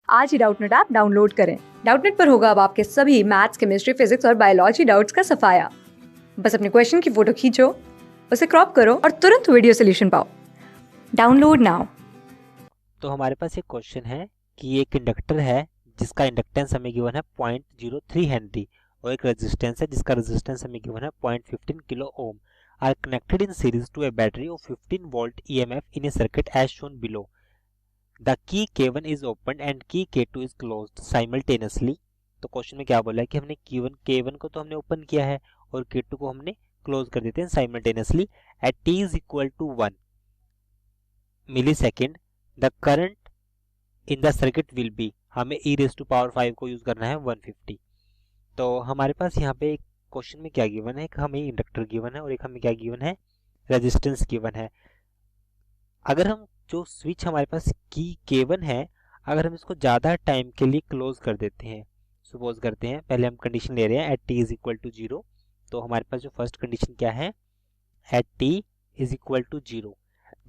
आज ही Doubtnut app download करें। Doubtnut पर होगा अब आपके सभी मैथ्स, केमिस्ट्री, फिजिक्स और बायोलॉजी डाउट्स का सफाया। बस अपने क्वेश्चन की फोटो खींचो, उसे क्रॉप करो और तुरंत वीडियो सोल्यूशन पाओ। Download now. तो हमारे पास एक क्वेश्चन है कि एक इंडक्टर है जिसका इंडक्टेंस हमें गिवन है 0.03 हेनरी और एक रेजिस्टेंस है जिसका रेजिस्टेंस हमें गिवन है 0.15 kilo ohm are connected in series to a battery of 15 volt EMF in a circuit as shown below. The key K1 is open and key K2 is closed simultaneously. तो question में क्या बोला है कि हमने K1 को तो हमने ओपन किया है और K2 को हमने क्लोज कर देते हैं simultaneously at t is equal to 1 millisecond. The current in the circuit will be, हमें e रेज टू पावर 5 को यूज करना है 150। तो हमारे पास यहाँ पे क्वेश्चन में क्या गिवन है, एक हमें इंडक्टर गिवन है और एक हमें क्या गिवन है, रेजिस्टेंस गिवन है। अगर हम जो स्विच हमारे पास की K1 है, अगर हम इसको ज़्यादा टाइम के लिए क्लोज कर देते हैं, सपोज करते हैं पहले हम कंडीशन ले रहे हैं at t is equal to 0। तो हमारे पास जो फर्स्ट कंडीशन क्या है, at t is equal to 0।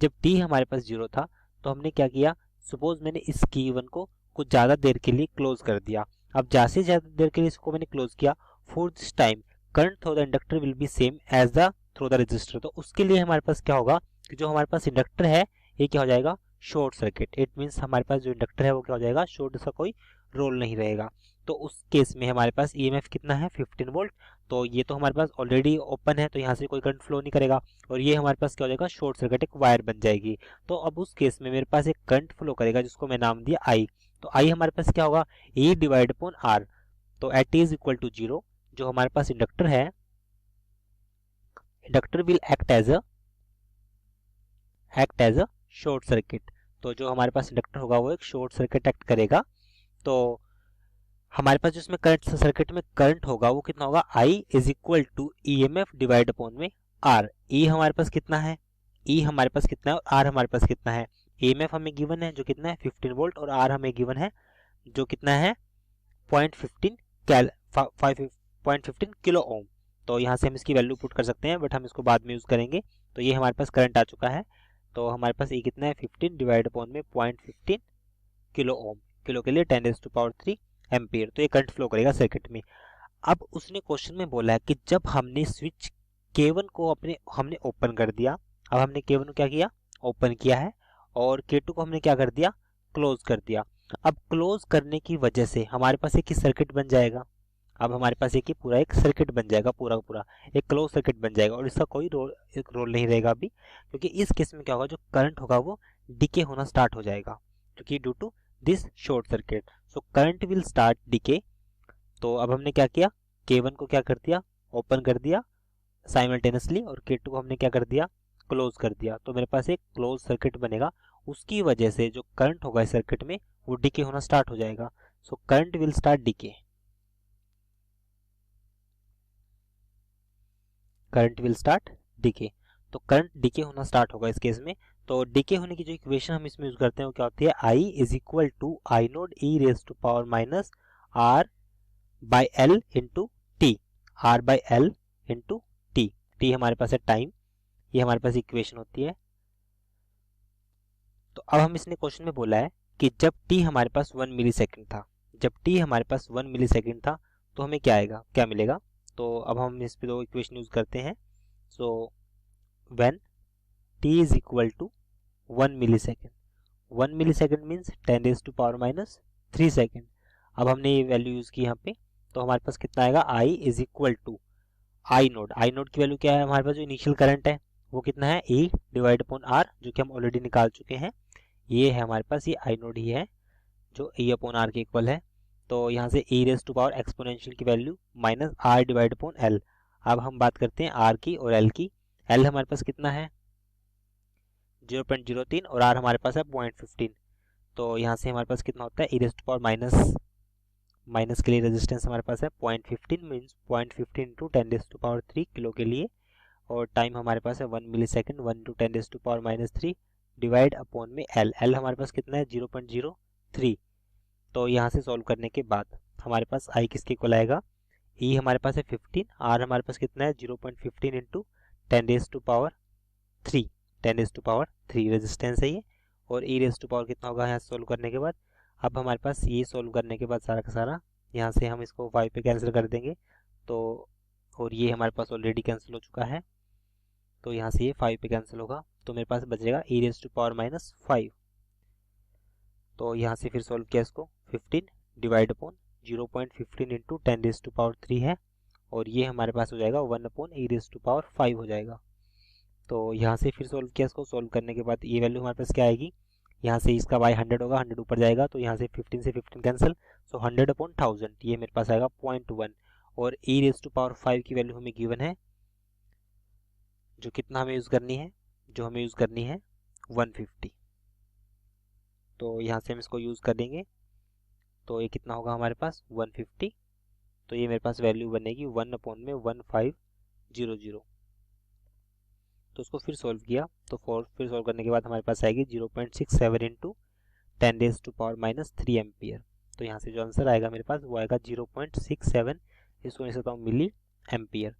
जब t हमारे पास 0 था तो हमने क्या किया, सपोज मैंने इस K1 को कुछ ज़्यादा देर के लिए क्लोज कर दिया। अब जैसे ज़्यादा देर के लिए इसको मैंने क्लोज किया, for this time current through the inductor will be same as the through the resistor. तो उसके लिए हमारे पास क्या होगा कि जो हमारे पास इंडक्टर है ये क्या हो जाएगा, शॉर्ट सर्किट। इट मीन्स हमारे पास जो इंडक्टर है वो क्या हो जाएगा, शॉर्ट, इसका कोई रोल नहीं रहेगा। तो उस केस में हमारे पास ईएमएफ कितना है, 15 वोल्ट। तो ये तो हमारे पास ऑलरेडी ओपन है तो यहाँ से कोई करंट फ्लो नहीं करेगा और ये हमारे पास क्या हो जाएगा, शॉर्ट सर्किट, एक वायर बन जाएगी। तो अब उस केस में मेरे पास एक करंट फ्लो करेगा जिसको मैं नाम दिया आई। तो आई हमारे पास क्या होगा, ई डिवाइड अपॉन आर। तो एट इज इक्वल टू 0 जो हमारे पास इंडक्टर है, inductor will act as a short circuit. तो जो हमारे पास इंडक्टर होगा वो एक शॉर्ट सर्किट एक्ट करेगा। तो हमारे पास जिसमें करंट, सर्किट में करंट होगा वो कितना होगा, I is equal to E M F divide upon में आर। ई हमारे पास कितना है, ई हमारे पास कितना है और आर हमारे पास कितना है। ई एम एफ हमें गिवन है जो कितना है 15 वोल्ट और आर हमें गिवन है जो कितना है 0.15 किलो ओम। तो यहाँ से हम इसकी वैल्यू पुट कर सकते हैं बट हम इसको बाद में यूज करेंगे। तो ये हमारे पास करंट आ चुका है। तो हमारे पास ये कितना है 15 डिवाइड अपॉन में 0.15 किलो ओम, किलो के लिए 10⁻³ एम्पियर। तो ये करंट फ्लो करेगा सर्किट में। अब उसने क्वेश्चन में बोला है कि जब हमने स्विच K1 को हमने ओपन कर दिया, अब हमने K1 को क्या किया, ओपन किया है, और K2 को हमने क्या कर दिया, क्लोज कर दिया। अब क्लोज करने की वजह से हमारे पास एक ही सर्किट बन जाएगा। अब हमारे पास एक सर्किट बन जाएगा, पूरा का पूरा एक क्लोज सर्किट बन जाएगा और इसका कोई रोल नहीं रहेगा अभी, क्योंकि इस केस में क्या होगा, जो करंट होगा वो डिके होना स्टार्ट हो जाएगा क्योंकि due to this short circuit. So current will start decay. तो अब हमने क्या किया, K1 को क्या कर दिया, ओपन कर दिया साइमल्टेनियसली और K2 को हमने क्या कर दिया, क्लोज कर दिया। तो मेरे पास एक क्लोज सर्किट बनेगा। उसकी वजह से जो करंट होगा इस सर्किट में वो डिके होना स्टार्ट हो जाएगा। सो current will start decay, current will start decay. तो करंट डिके होना स्टार्ट होगा इस केस में। तो डिके होने की जो इक्वेशन हम इसमें यूज करते हैं वो क्या होती है, I is equal to I naught e raise to power minus R by L into T, R by L into T. T हमारे पास है टाइम, ये हमारे पास इक्वेशन होती है। तो अब हम इसने क्वेश्चन में बोला है कि जब टी हमारे पास 1 मिली सेकेंड था, जब टी हमारे पास 1 मिली सेकेंड था तो हमें क्या आएगा, क्या मिलेगा। तो अब हम इस पे दो इक्वेशन यूज करते हैं। So when T is equal to 1 millisecond, 1 millisecond means 10⁻³ second. अब हमने ये वैल्यू यूज की यहाँ पे, तो हमारे पास कितना आएगा, I is equal to I naught. I naught की वैल्यू क्या है, हमारे पास जो इनिशियल करंट है वो कितना है, ई डिवाइड अपॉन आर, जो कि हम ऑलरेडी निकाल चुके हैं। ये है हमारे पास, ये आई नोड ही है जो ई अपॉन आर के इक्वल है। तो यहाँ से E raise to power exponential की value minus R divide upon L. अब हम बात करते हैं आर की और एल की। एल हमारे पास कितना है 0.03 और आर हमारे पास है 0.15। तो यहाँ से हमारे पास कितना होता है, ई रेज टू पावर माइनस के लिए रेजिस्टेंस हमारे पास है 0.15 मीन्स 0.15 इंटू 10⁻³ किलो के लिए, और टाइम हमारे पास है 1 millisecond, 1 into 10⁻³ divide upon में एल। एल हमारे पास कितना है 0.03। तो यहाँ से सॉल्व करने के बाद हमारे पास आई किसके इक्वल आएगा, ई हमारे पास है 15, आर हमारे पास कितना है 0.15 इंटू 10⁻³ रेजिस्टेंस है ये, और ई रेज टू पावर कितना होगा यहाँ से सॉल्व करने के बाद, अब हमारे पास ये सॉल्व करने के बाद सारा का सारा यहाँ से हम इसको 5 पे कैंसिल कर देंगे, तो और ये हमारे पास ऑलरेडी कैंसिल हो चुका है, तो यहाँ से ये 5 पे कैंसिल होगा, तो मेरे पास बचेगा e⁻⁻5। तो यहाँ से फिर सॉल्व किया इसको, 15 डिवाइड अपॉन 0.15 इंटू 10⁻³ है, और ये हमारे पास हो जाएगा 1/e⁻5 हो जाएगा। तो यहाँ से फिर सॉल्व किया इसको, सॉल्व करने के बाद ये वैल्यू हमारे पास क्या आएगी, यहाँ से इसका y 100 होगा, 100 ऊपर जाएगा, तो यहाँ से 15 से 15 कैंसिल, सो 100/1000 ये मेरे पास आएगा 0.1, और e⁻5 की वैल्यू हमें गिवन है, जो कितना हमें यूज़ करनी है, जो हमें यूज़ करनी है 150। तो यहाँ से हम इसको यूज़ कर देंगे, तो ये कितना होगा हमारे पास 150, तो ये मेरे पास वैल्यू बनेगी 1/1500। तो उसको फिर सॉल्व किया, तो फिर सॉल्व करने के बाद हमारे पास आएगी 0.67 इंटू 10⁻³ एम्पियर। तो यहाँ से जो आंसर आएगा मेरे पास वो आएगा 0.67, इसको लिख सकता हूँ मिली एम्पियर।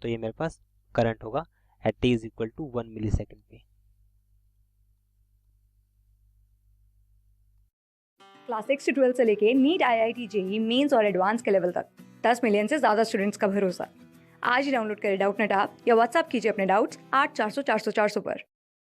तो ये मेरे पास करंट होगा at t is equal to 1 millisecond पे। क्लास 6 से 12 से लेके नीट, IIT, JEE मेंस और एडवांस के लेवल तक 10 मिलियन से ज़्यादा स्टूडेंट्स का भरोसा। आज ही डाउनलोड करें डाउटनेट ऐप या व्हाट्सएप कीजिए अपने डाउट्स 8400 400 400 पर।